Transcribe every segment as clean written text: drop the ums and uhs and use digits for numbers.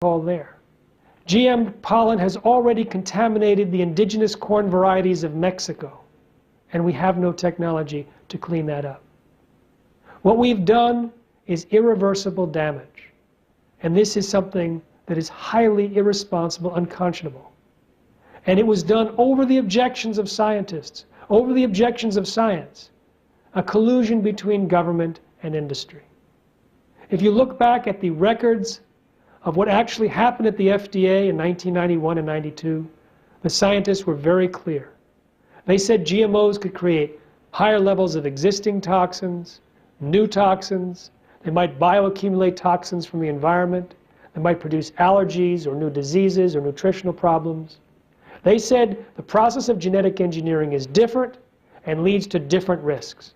all there. GM pollen has already contaminated the indigenous corn varieties of Mexico, and we have no technology to clean that up. What we've done is irreversible damage, and this is something that is highly irresponsible, unconscionable. And it was done over the objections of scientists, over the objections of science, a collusion between government and industry. If you look back at the records of what actually happened at the FDA in 1991 and 92, the scientists were very clear. They said GMOs could create higher levels of existing toxins, new toxins, they might bioaccumulate toxins from the environment, they might produce allergies or new diseases or nutritional problems. They said the process of genetic engineering is different and leads to different risks.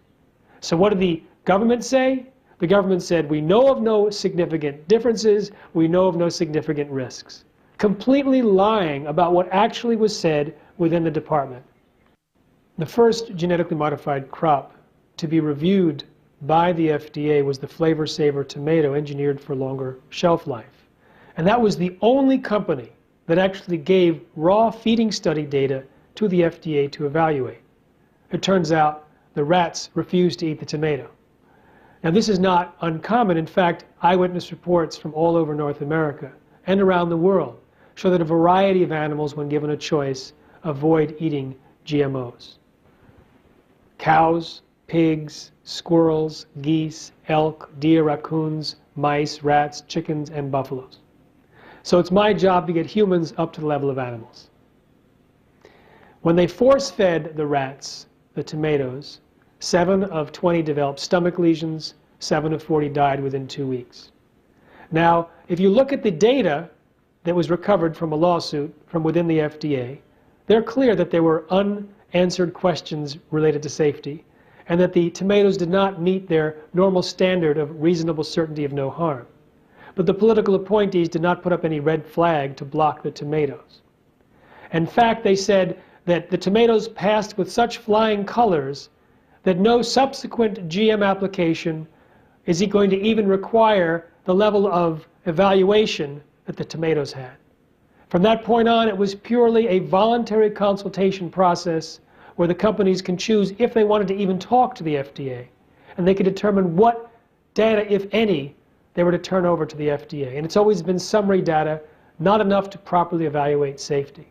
So what did the government say? The government said, we know of no significant differences, we know of no significant risks. Completely lying about what actually was said within the department. The first genetically modified crop to be reviewed by the FDA was the Flavor Saver tomato, engineered for longer shelf life. And that was the only company that actually gave raw feeding study data to the FDA to evaluate. It turns out the rats refused to eat the tomato. Now, this is not uncommon. In fact, eyewitness reports from all over North America and around the world show that a variety of animals, when given a choice, avoid eating GMOs. Cows, pigs, squirrels, geese, elk, deer, raccoons, mice, rats, chickens, and buffaloes. So it's my job to get humans up to the level of animals. When they force-fed the rats the tomatoes, 7 of 20 developed stomach lesions, 7 of 40 died within 2 weeks. Now, if you look at the data that was recovered from a lawsuit from within the FDA, they're clear that there were unanswered questions related to safety, and that the tomatoes did not meet their normal standard of reasonable certainty of no harm. But the political appointees did not put up any red flag to block the tomatoes. In fact, they said that the tomatoes passed with such flying colors that no subsequent GM application is going to even require the level of evaluation that the tomatoes had. From that point on, it was purely a voluntary consultation process where the companies can choose if they wanted to even talk to the FDA, and they could determine what data, if any, they were to turn over to the FDA. And it's always been summary data, not enough to properly evaluate safety.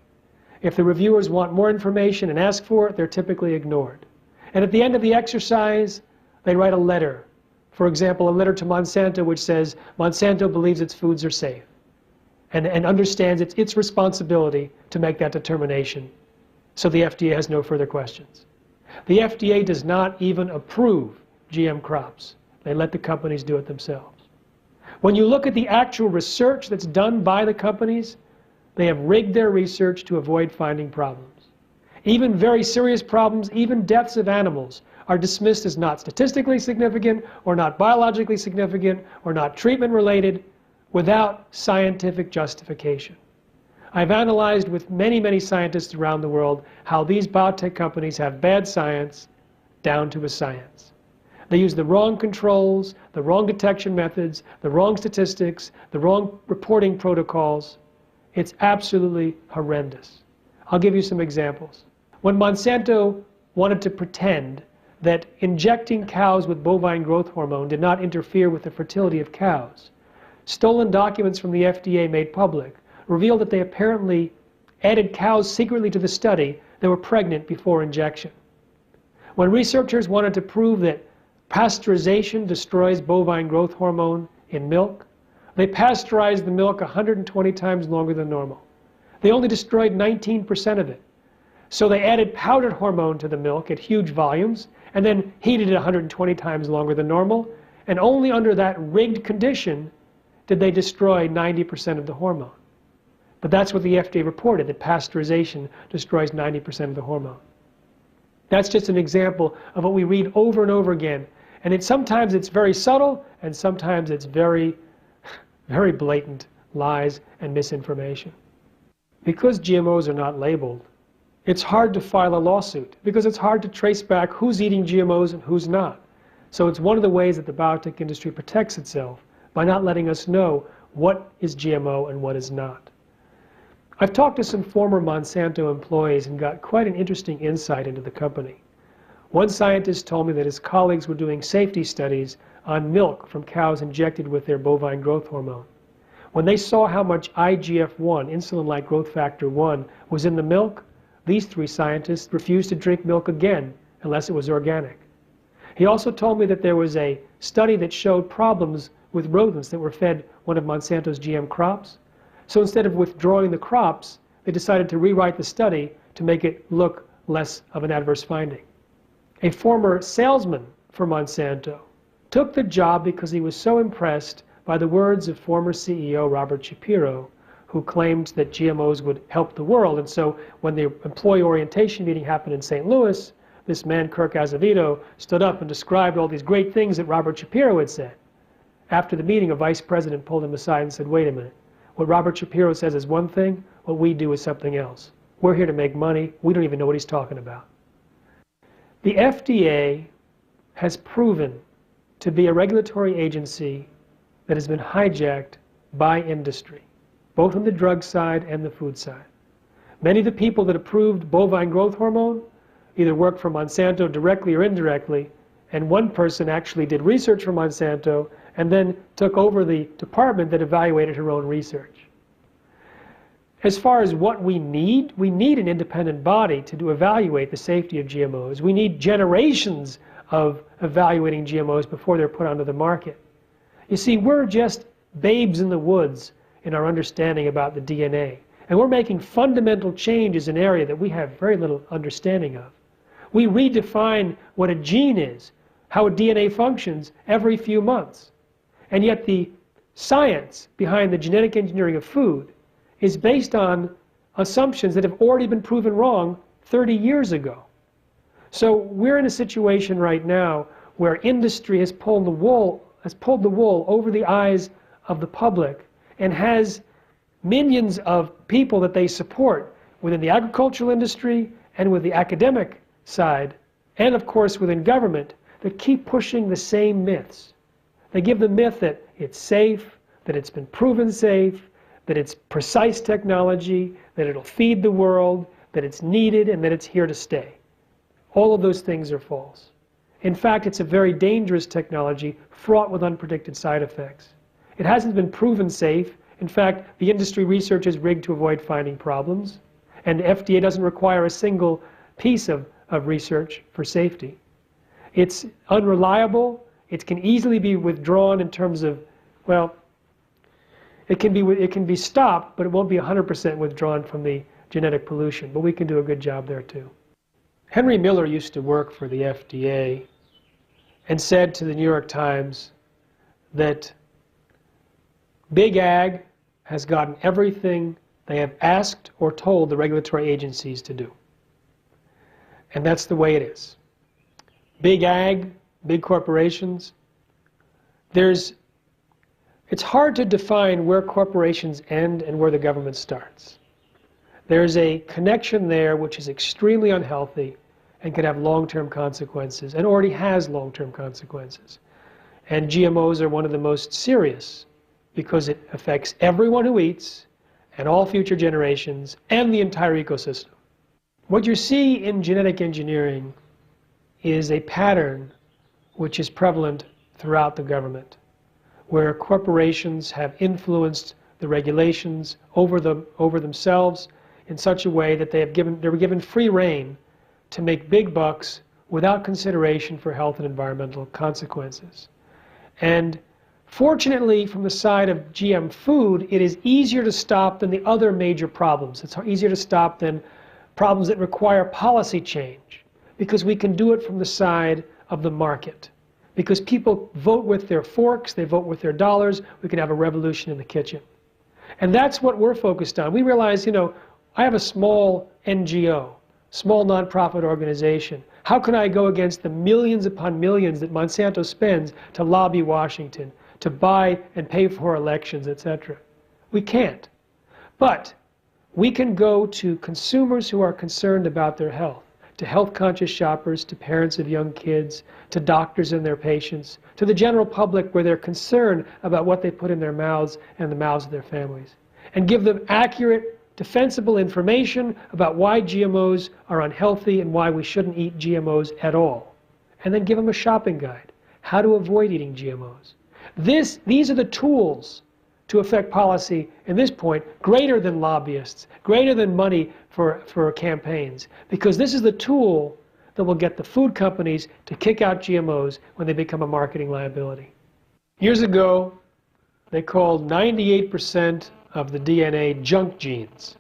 If the reviewers want more information and ask for it, they're typically ignored. And at the end of the exercise, they write a letter. For example, a letter to Monsanto which says Monsanto believes its foods are safe and understands its responsibility to make that determination. So the FDA has no further questions. The FDA does not even approve GM crops. They let the companies do it themselves. When you look at the actual research that's done by the companies, they have rigged their research to avoid finding problems. Even very serious problems, even deaths of animals, are dismissed as not statistically significant or not biologically significant or not treatment related without scientific justification. I've analyzed with many, many scientists around the world how these biotech companies have bad science down to a science. They use the wrong controls, the wrong detection methods, the wrong statistics, the wrong reporting protocols. It's absolutely horrendous. I'll give you some examples. When Monsanto wanted to pretend that injecting cows with bovine growth hormone did not interfere with the fertility of cows, stolen documents from the FDA made public revealed that they apparently added cows secretly to the study that were pregnant before injection. When researchers wanted to prove that pasteurization destroys bovine growth hormone in milk, they pasteurized the milk 120 times longer than normal. They only destroyed 19% of it. So they added powdered hormone to the milk at huge volumes and then heated it 120 times longer than normal. And only under that rigged condition did they destroy 90% of the hormone. But that's what the FDA reported, that pasteurization destroys 90% of the hormone. That's just an example of what we read over and over again. And sometimes it's very subtle, and sometimes it's very, very blatant lies and misinformation. Because GMOs are not labeled, it's hard to file a lawsuit because it's hard to trace back who's eating GMOs and who's not. So it's one of the ways that the biotech industry protects itself by not letting us know what is GMO and what is not. I've talked to some former Monsanto employees and got quite an interesting insight into the company. One scientist told me that his colleagues were doing safety studies on milk from cows injected with their bovine growth hormone. When they saw how much IGF-1, insulin-like growth factor 1, was in the milk, these 3 scientists refused to drink milk again unless it was organic. He also told me that there was a study that showed problems with rodents that were fed one of Monsanto's GM crops. So instead of withdrawing the crops, they decided to rewrite the study to make it look less of an adverse finding. A former salesman for Monsanto took the job because he was so impressed by the words of former CEO Robert Shapiro, who claimed that GMOs would help the world. And so when the employee orientation meeting happened in St. Louis, this man, Kirk Azevedo, stood up and described all these great things that Robert Shapiro had said. After the meeting, a vice president pulled him aside and said, wait a minute. What Robert Shapiro says is one thing, what we do is something else. We're here to make money. We don't even know what he's talking about. The FDA has proven to be a regulatory agency that has been hijacked by industry, both on the drug side and the food side. Many of the people that approved bovine growth hormone either worked for Monsanto directly or indirectly, and one person actually did research for Monsanto and then took over the department that evaluated her own research. As far as what we need an independent body to evaluate the safety of GMOs. We need generations of evaluating GMOs before they're put onto the market. You see, we're just babes in the woods in our understanding about the DNA. And we're making fundamental changes in an area that we have very little understanding of. We redefine what a gene is, how a DNA functions every few months. And yet the science behind the genetic engineering of food is based on assumptions that have already been proven wrong 30 years ago. So we're in a situation right now where industry has pulled the wool over the eyes of the public and has millions of people that they support within the agricultural industry and with the academic side, and of course within government, that keep pushing the same myths. They give the myth that it's safe, that it's been proven safe, that it's precise technology, that it'll feed the world, that it's needed, and that it's here to stay. All of those things are false. In fact, it's a very dangerous technology fraught with unpredicted side effects. It hasn't been proven safe. In fact, the industry research is rigged to avoid finding problems, and the FDA doesn't require a single piece of research for safety. It's unreliable. It can easily be withdrawn in terms of, well, it can be stopped, but it won't be 100% withdrawn from the genetic pollution. But we can do a good job there too. Henry Miller used to work for the FDA and said to the New York Times that Big Ag has gotten everything they have asked or told the regulatory agencies to do. And that's the way it is. Big Ag, big corporations, it's hard to define where corporations end and where the government starts. There's a connection there which is extremely unhealthy and can have long-term consequences, and already has long-term consequences. And GMOs are one of the most serious because it affects everyone who eats and all future generations and the entire ecosystem. What you see in genetic engineering is a pattern which is prevalent throughout the government, where corporations have influenced the regulations over themselves in such a way that they were given free rein to make big bucks without consideration for health and environmental consequences. And fortunately, from the side of GM food, it is easier to stop than the other major problems. It's easier to stop than problems that require policy change, because we can do it from the side of the market. Because people vote with their forks, they vote with their dollars, we can have a revolution in the kitchen. And that's what we're focused on. We realize, I have a small NGO, small nonprofit organization. How can I go against the millions upon millions that Monsanto spends to lobby Washington, to buy and pay for elections, etc.? We can't. But we can go to consumers who are concerned about their health, to health-conscious shoppers, to parents of young kids, to doctors and their patients, to the general public where they're concerned about what they put in their mouths and the mouths of their families, and give them accurate, defensible information about why GMOs are unhealthy and why we shouldn't eat GMOs at all. And then give them a shopping guide, how to avoid eating GMOs. These are the tools to affect policy, at this point, greater than lobbyists, greater than money for campaigns, because this is the tool that will get the food companies to kick out GMOs when they become a marketing liability. Years ago, they called 98% of the DNA junk genes.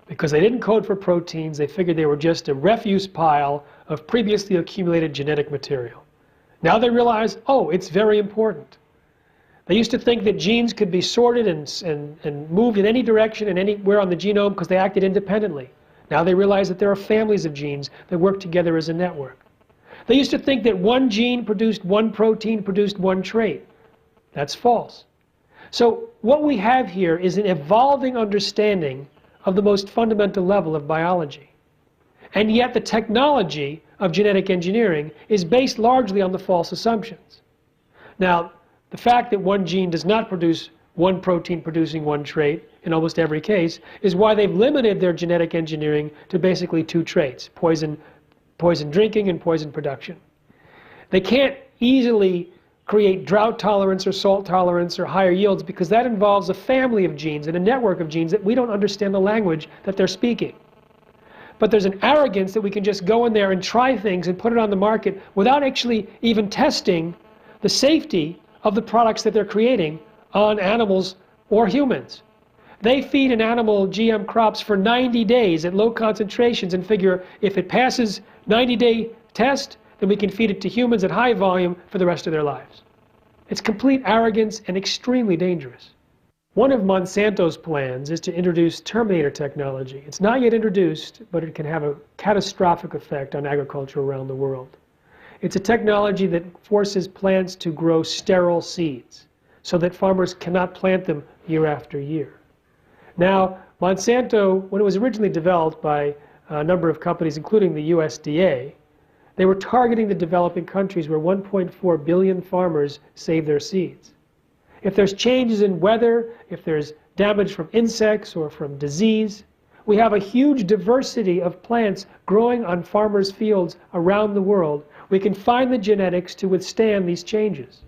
Because they didn't code for proteins, they figured they were just a refuse pile of previously accumulated genetic material. Now they realize, oh, it's very important. They used to think that genes could be sorted and moved in any direction and anywhere on the genome because they acted independently. Now they realize that there are families of genes that work together as a network. They used to think that one gene produced one protein, produced one trait. That's false. So what we have here is an evolving understanding of the most fundamental level of biology. And yet the technology of genetic engineering is based largely on the false assumptions. Now, the fact that one gene does not produce one protein producing one trait in almost every case is why they've limited their genetic engineering to basically two traits, poison drinking and poison production. They can't easily create drought tolerance or salt tolerance or higher yields because that involves a family of genes and a network of genes that we don't understand the language that they're speaking. But there's an arrogance that we can just go in there and try things and put it on the market without actually even testing the safety of the products that they're creating on animals or humans. They feed an animal GM crops for 90 days at low concentrations and figure if it passes 90-day test, then we can feed it to humans at high volume for the rest of their lives. It's complete arrogance and extremely dangerous. One of Monsanto's plans is to introduce Terminator technology. It's not yet introduced, but it can have a catastrophic effect on agriculture around the world. It's a technology that forces plants to grow sterile seeds so that farmers cannot plant them year after year. Now, Monsanto, when it was originally developed by a number of companies, including the USDA, they were targeting the developing countries where 1.4 billion farmers save their seeds. If there's changes in weather, if there's damage from insects or from disease, we have a huge diversity of plants growing on farmers' fields around the world. We can find the genetics to withstand these changes.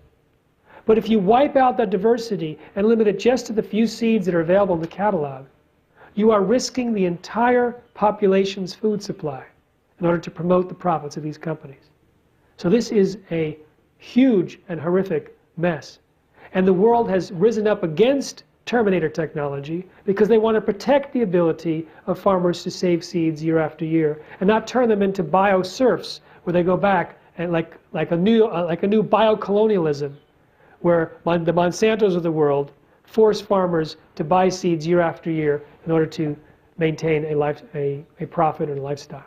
But if you wipe out that diversity and limit it just to the few seeds that are available in the catalog, you are risking the entire population's food supply in order to promote the profits of these companies. So this is a huge and horrific mess. And the world has risen up against Terminator technology because they want to protect the ability of farmers to save seeds year after year and not turn them into bioserfs where they go back and like a new biocolonialism where the Monsantos of the world force farmers to buy seeds year after year in order to maintain a profit and a lifestyle.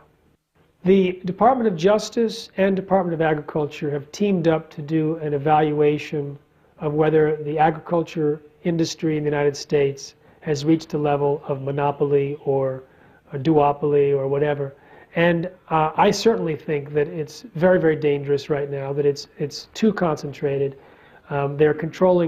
The Department of Justice and Department of Agriculture have teamed up to do an evaluation of whether the agriculture industry in the United States has reached a level of monopoly or a duopoly or whatever. And I certainly think that it's very, very dangerous right now, that it's too concentrated. They're controlling